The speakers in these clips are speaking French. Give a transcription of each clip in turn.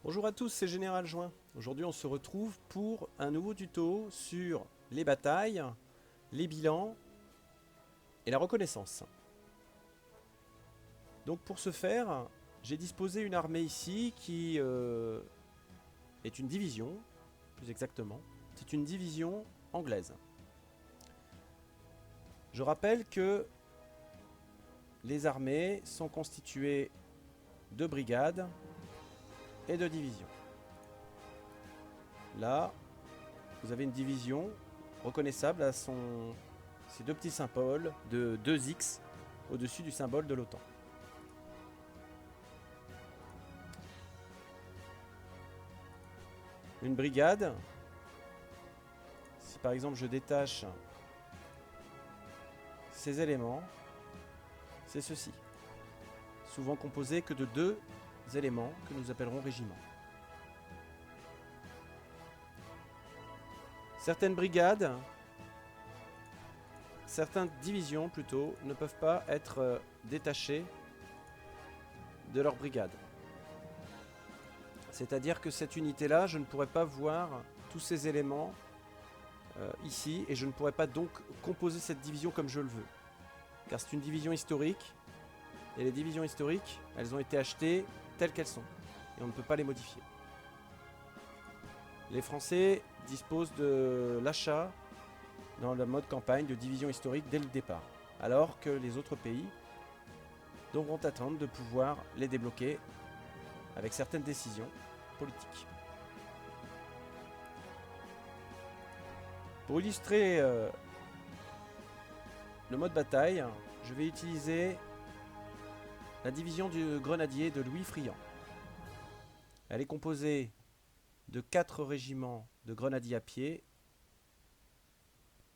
Bonjour à tous, c'est Général Join. Aujourd'hui on se retrouve pour un nouveau tuto sur les batailles, les bilans et la reconnaissance. Donc pour ce faire, j'ai disposé une armée ici qui est une division, plus exactement. C'est une division anglaise. Je rappelle que les armées sont constituées de brigades et de divisions. Là, vous avez une division reconnaissable à ces deux petits symboles de 2X au-dessus du symbole de l'OTAN. Une brigade, si par exemple je détache ces éléments, c'est ceci. Souvent composé que de deux éléments que nous appellerons régiments. Certaines brigades, certaines divisions plutôt, ne peuvent pas être détachées de leur brigade. C'est-à-dire que cette unité-là, je ne pourrais pas voir tous ces éléments ici, et je ne pourrais pas donc composer cette division comme je le veux. Car c'est une division historique, et les divisions historiques, elles ont été achetées telles qu'elles sont, et on ne peut pas les modifier. Les Français disposent de l'achat dans le mode campagne de divisions historiques dès le départ, alors que les autres pays devront attendre de pouvoir les débloquer avec certaines décisions politiques. Pour illustrer le mode bataille, je vais utiliser la division du grenadier de Louis Friant. Elle est composée de 4 régiments de grenadiers à pied,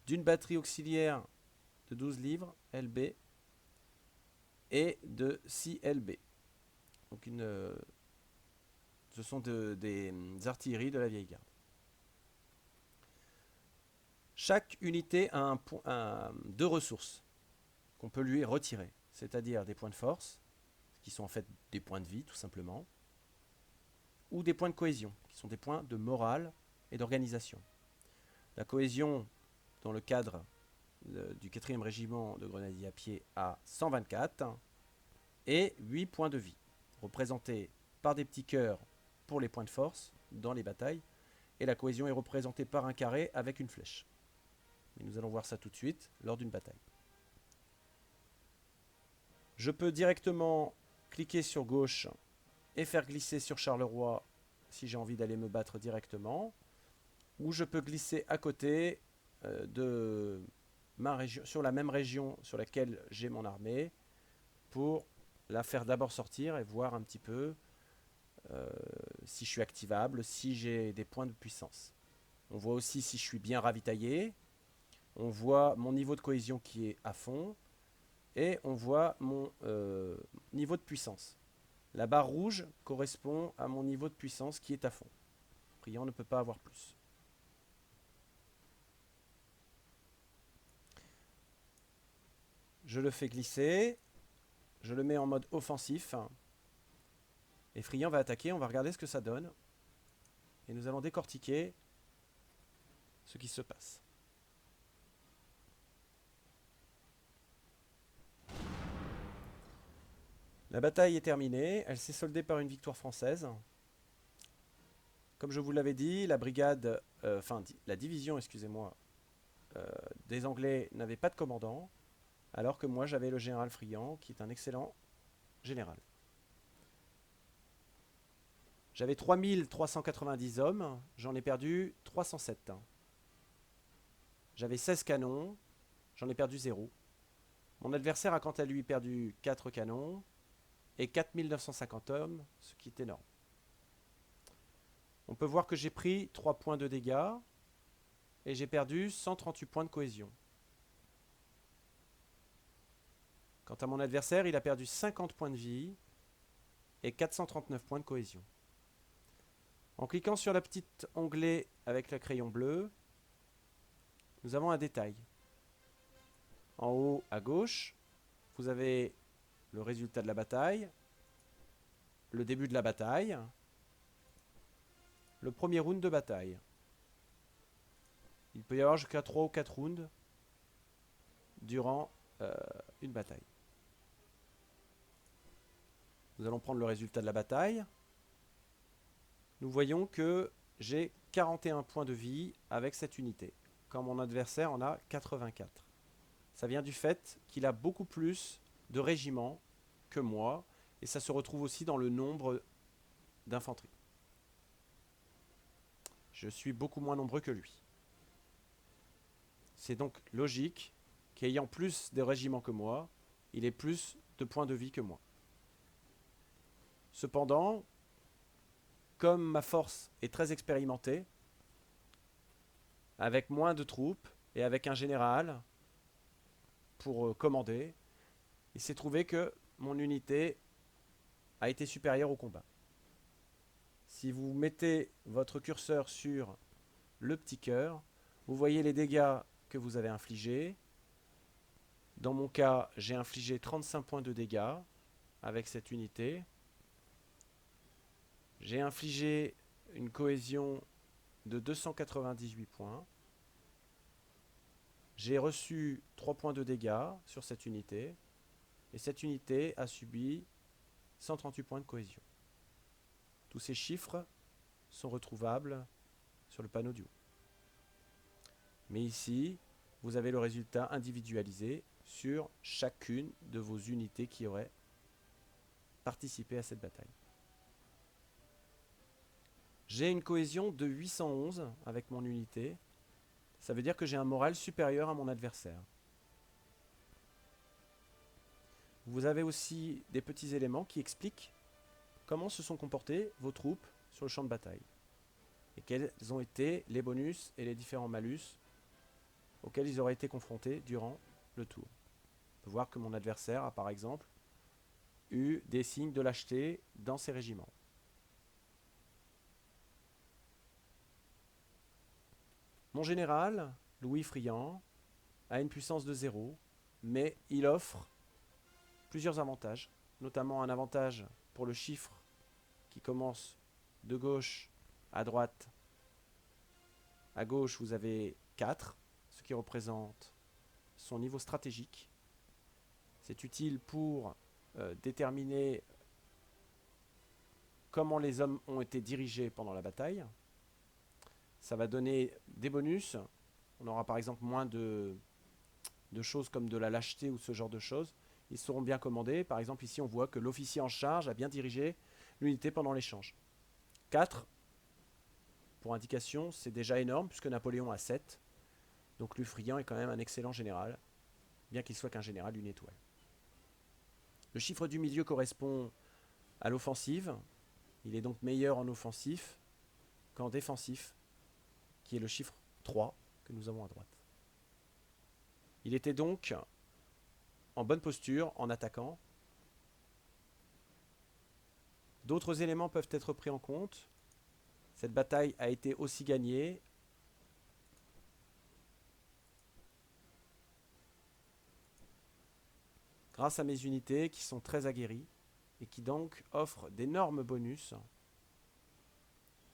d'une batterie auxiliaire de 12 livres LB et de 6 LB. Donc ce sont des artilleries de la vieille garde. Chaque unité a deux ressources qu'on peut lui retirer, c'est-à-dire des points de force, qui sont en fait des points de vie tout simplement, ou des points de cohésion, qui sont des points de morale et d'organisation. La cohésion, dans le cadre du 4e régiment de grenadiers à pied, a 124 et 8 points de vie, représentés par des petits cœurs pour les points de force dans les batailles, et la cohésion est représentée par un carré avec une flèche. Mais nous allons voir ça tout de suite lors d'une bataille. Je peux directement cliquer sur gauche et faire glisser sur Charleroi si j'ai envie d'aller me battre directement, ou je peux glisser à côté de ma région, sur la même région sur laquelle j'ai mon armée, pour la faire d'abord sortir et voir un petit peu si je suis activable, si j'ai des points de puissance. On voit aussi si je suis bien ravitaillé, on voit mon niveau de cohésion qui est à fond, et on voit mon niveau de puissance. La barre rouge correspond à mon niveau de puissance qui est à fond. Friant ne peut pas avoir plus. Je le fais glisser, je le mets en mode offensif, et Friant va attaquer, on va regarder ce que ça donne, et nous allons décortiquer ce qui se passe. La bataille est terminée, elle s'est soldée par une victoire française. Comme je vous l'avais dit, la division, excusez-moi, des Anglais n'avait pas de commandant, alors que moi j'avais le général Friant, qui est un excellent général. J'avais 3390 hommes, j'en ai perdu 307. J'avais 16 canons, j'en ai perdu 0. Mon adversaire a quant à lui perdu 4 canons et 4950 hommes, ce qui est énorme. On peut voir que j'ai pris 3 points de dégâts et j'ai perdu 138 points de cohésion. Quant à mon adversaire, il a perdu 50 points de vie et 439 points de cohésion. En cliquant sur la petite onglet avec le crayon bleu, nous avons un détail. En haut à gauche, vous avez le résultat de la bataille, le début de la bataille, le premier round de bataille. Il peut y avoir jusqu'à 3 ou 4 rounds durant une bataille. Nous allons prendre le résultat de la bataille. Nous voyons que j'ai 41 points de vie avec cette unité, quand mon adversaire en a 84. Ça vient du fait qu'il a beaucoup plus de régiments que moi, et ça se retrouve aussi dans le nombre d'infanterie. Je suis beaucoup moins nombreux que lui. C'est donc logique qu'ayant plus de régiments que moi, il ait plus de points de vie que moi. Cependant, comme ma force est très expérimentée, avec moins de troupes et avec un général pour commander, il s'est trouvé que mon unité a été supérieure au combat. Si vous mettez votre curseur sur le petit cœur, vous voyez les dégâts que vous avez infligés. Dans mon cas, j'ai infligé 35 points de dégâts avec cette unité. J'ai infligé une cohésion de 298 points. J'ai reçu 3 points de dégâts sur cette unité. Et cette unité a subi 138 points de cohésion. Tous ces chiffres sont retrouvables sur le panneau du haut. Mais ici, vous avez le résultat individualisé sur chacune de vos unités qui auraient participé à cette bataille. J'ai une cohésion de 811 avec mon unité. Ça veut dire que j'ai un moral supérieur à mon adversaire. Vous avez aussi des petits éléments qui expliquent comment se sont comportées vos troupes sur le champ de bataille. Et quels ont été les bonus et les différents malus auxquels ils auraient été confrontés durant le tour. On peut voir que mon adversaire a par exemple eu des signes de lâcheté dans ses régiments. Mon général, Louis Friand, a une puissance de 0, mais il offre plusieurs avantages, notamment un avantage pour le chiffre qui commence de gauche à droite. À gauche, vous avez 4, ce qui représente son niveau stratégique. C'est utile pour déterminer comment les hommes ont été dirigés pendant la bataille. Ça va donner des bonus. On aura par exemple moins de choses comme de la lâcheté ou ce genre de choses. Ils seront bien commandés. Par exemple, ici, on voit que l'officier en charge a bien dirigé l'unité pendant l'échange. 4, pour indication, c'est déjà énorme, puisque Napoléon a 7. Donc Louis Friand est quand même un excellent général, bien qu'il soit qu'un général d'une étoile. Le chiffre du milieu correspond à l'offensive. Il est donc meilleur en offensif qu'en défensif, qui est le chiffre 3 que nous avons à droite. Il était donc en bonne posture en attaquant. D'autres éléments peuvent être pris en compte. Cette bataille a été aussi gagnée grâce à mes unités qui sont très aguerries et qui donc offrent d'énormes bonus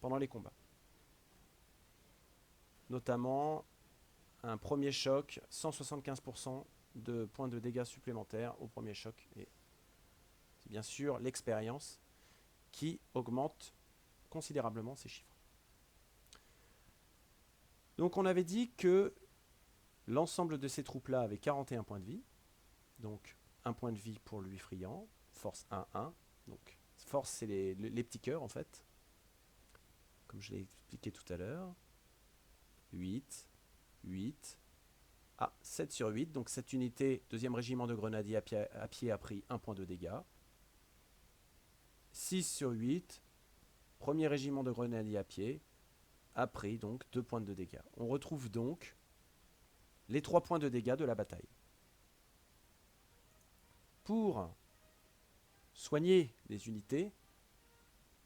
pendant les combats. Notamment un premier choc, 175% de points de dégâts supplémentaires au premier choc. Et c'est bien sûr l'expérience qui augmente considérablement ces chiffres. Donc on avait dit que l'ensemble de ces troupes-là avait 41 points de vie. Donc un point de vie pour Louis Friand, force 1-1. Donc force c'est les petits cœurs en fait, comme je l'ai expliqué tout à l'heure. 8, 8, 7 sur 8. Donc cette unité, 2e régiment de grenadiers à pied a pris 1 point de dégâts. 6 sur 8, 1er régiment de grenadiers à pied a pris donc 2 points de dégâts. On retrouve donc les 3 points de dégâts de la bataille. Pour soigner les unités,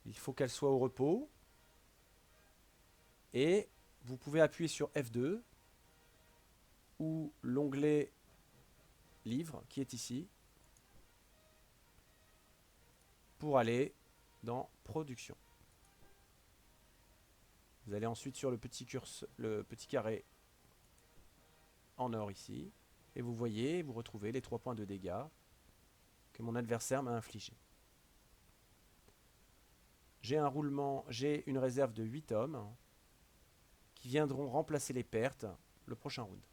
il faut qu'elles soient au repos. Et vous pouvez appuyer sur F2 ou l'onglet livre qui est ici pour aller dans production. Vous allez ensuite sur le petit carré en or ici. Et vous voyez, vous retrouvez les 3 points de dégâts que mon adversaire m'a infligé. J'ai un roulement, j'ai une réserve de 8 hommes qui viendront remplacer les pertes le prochain round.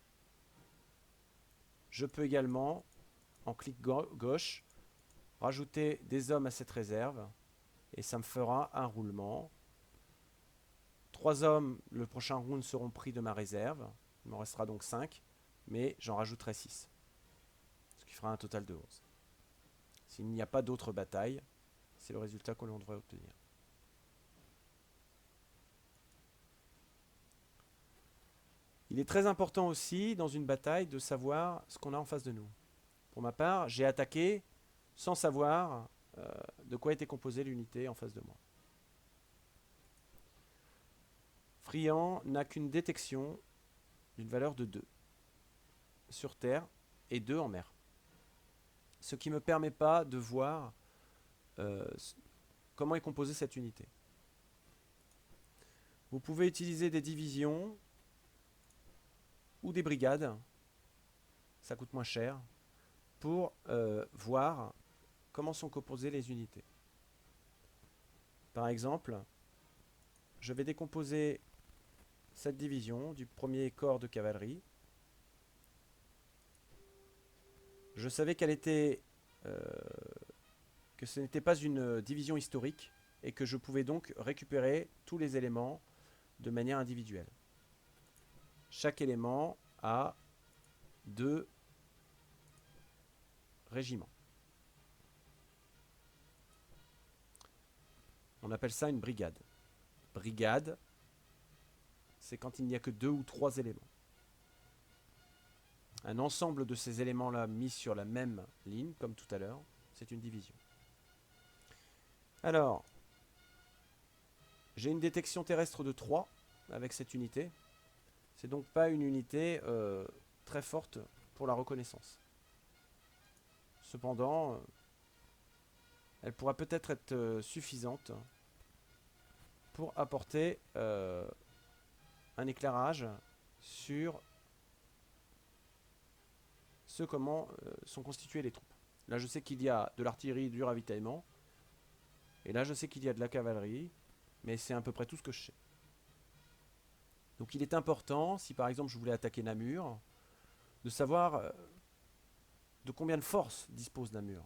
Je peux également, en clic gauche, rajouter des hommes à cette réserve et ça me fera un roulement. 3 hommes, le prochain round, seront pris de ma réserve. Il m'en restera donc 5, mais j'en rajouterai 6. Ce qui fera un total de 11. S'il n'y a pas d'autres batailles, c'est le résultat que l'on devrait obtenir. Il est très important aussi, dans une bataille, de savoir ce qu'on a en face de nous. Pour ma part, j'ai attaqué sans savoir de quoi était composée l'unité en face de moi. Friand n'a qu'une détection d'une valeur de 2 sur terre et 2 en mer. Ce qui ne me permet pas de voir comment est composée cette unité. Vous pouvez utiliser des divisions ou des brigades, ça coûte moins cher, pour voir comment sont composées les unités. Par exemple, je vais décomposer cette division du premier corps de cavalerie. Je savais qu'elle était que ce n'était pas une division historique et que je pouvais donc récupérer tous les éléments de manière individuelle. Chaque élément a 2 régiments. On appelle ça une brigade. Brigade, c'est quand il n'y a que 2 ou 3 éléments. Un ensemble de ces éléments-là mis sur la même ligne, comme tout à l'heure, c'est une division. Alors, j'ai une détection terrestre de 3 avec cette unité. C'est donc pas une unité très forte pour la reconnaissance. Cependant, elle pourra peut-être être suffisante pour apporter un éclairage sur comment sont constituées les troupes. Là, je sais qu'il y a de l'artillerie, du ravitaillement. Et là, je sais qu'il y a de la cavalerie. Mais c'est à peu près tout ce que je sais. Donc il est important, si par exemple je voulais attaquer Namur, de savoir de combien de force dispose Namur.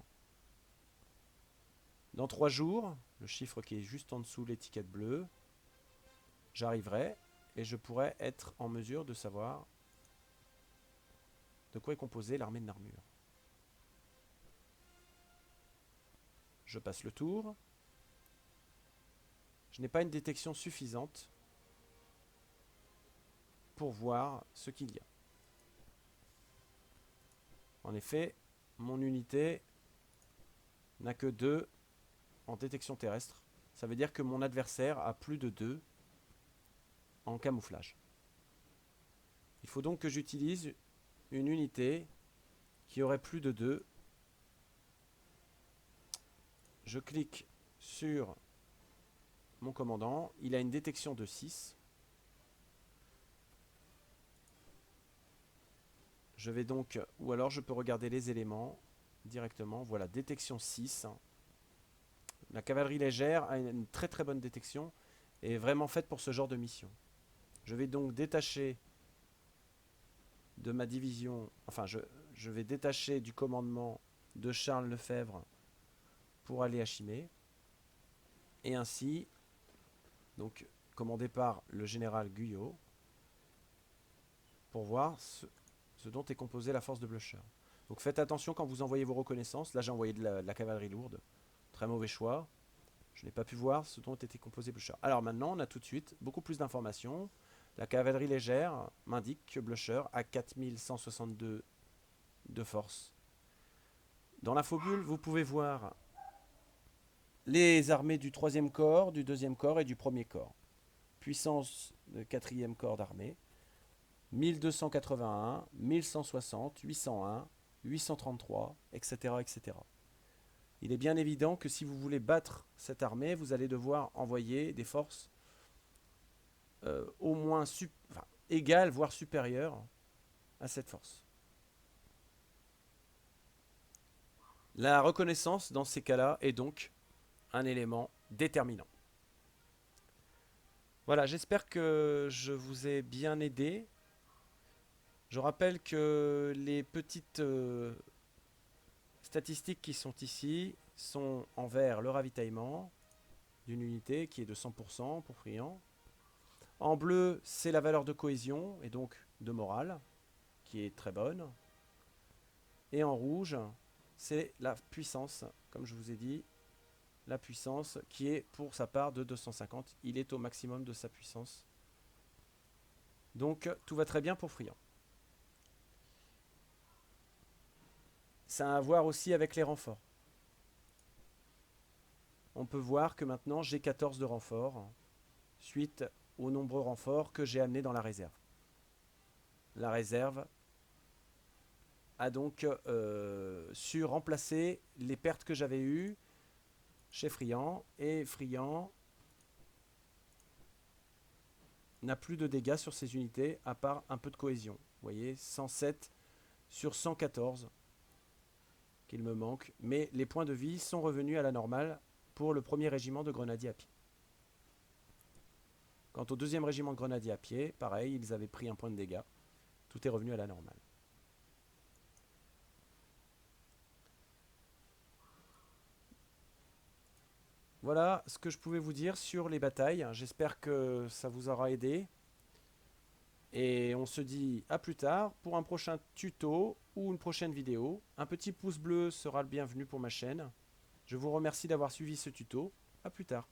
Dans 3 jours, le chiffre qui est juste en dessous l'étiquette bleue, j'arriverai et je pourrai être en mesure de savoir de quoi est composée l'armée de Namur. Je passe le tour. Je n'ai pas une détection suffisante pour voir ce qu'il y a. En effet, mon unité n'a que 2 en détection terrestre. Ça veut dire que mon adversaire a plus de 2 en camouflage. Il faut donc que j'utilise une unité qui aurait plus de 2. Je clique sur mon commandant. Il a une détection de 6. Je vais donc, ou alors je peux regarder les éléments directement. Voilà, détection 6. La cavalerie légère a une très très bonne détection et est vraiment faite pour ce genre de mission. Je vais donc détacher de ma division, enfin je vais détacher du commandement de Charles Lefebvre pour aller à Chimay. Et ainsi, donc commandé par le général Guyot, pour voir ce dont est composée la force de Blücher. Donc faites attention quand vous envoyez vos reconnaissances. Là j'ai envoyé de la cavalerie lourde. Très mauvais choix. Je n'ai pas pu voir ce dont était composé Blücher. Alors maintenant on a tout de suite beaucoup plus d'informations. La cavalerie légère m'indique que Blücher a 4162 de force. Dans l'infobule, vous pouvez voir les armées du 3e corps, du 2e corps et du 1er corps. Puissance de 4e corps d'armée. 1281, 1160, 801, 833, etc., etc. Il est bien évident que si vous voulez battre cette armée, vous allez devoir envoyer des forces au moins enfin, égale, voire supérieure à cette force. La reconnaissance dans ces cas-là est donc un élément déterminant. Voilà, j'espère que je vous ai bien aidé. Je rappelle que les petites statistiques qui sont ici sont envers le ravitaillement d'une unité qui est de 100% pour Friand. En bleu, c'est la valeur de cohésion et donc de morale qui est très bonne. Et en rouge, c'est la puissance, comme je vous ai dit, la puissance qui est pour sa part de 250. Il est au maximum de sa puissance. Donc tout va très bien pour Friand. Ça a à voir aussi avec les renforts. On peut voir que maintenant j'ai 14 de renforts suite aux nombreux renforts que j'ai amenés dans la réserve. La réserve a donc su remplacer les pertes que j'avais eues chez Friand, et Friand n'a plus de dégâts sur ses unités à part un peu de cohésion. Vous voyez, 107 sur 114 qu'il me manque, mais les points de vie sont revenus à la normale pour le premier régiment de grenadiers à pied. Quant au deuxième régiment de grenadiers à pied, pareil, ils avaient pris un point de dégâts. Tout est revenu à la normale. Voilà ce que je pouvais vous dire sur les batailles. J'espère que ça vous aura aidé. Et on se dit à plus tard pour un prochain tuto ou une prochaine vidéo. Un petit pouce bleu sera le bienvenu pour ma chaîne. Je vous remercie d'avoir suivi ce tuto. À plus tard.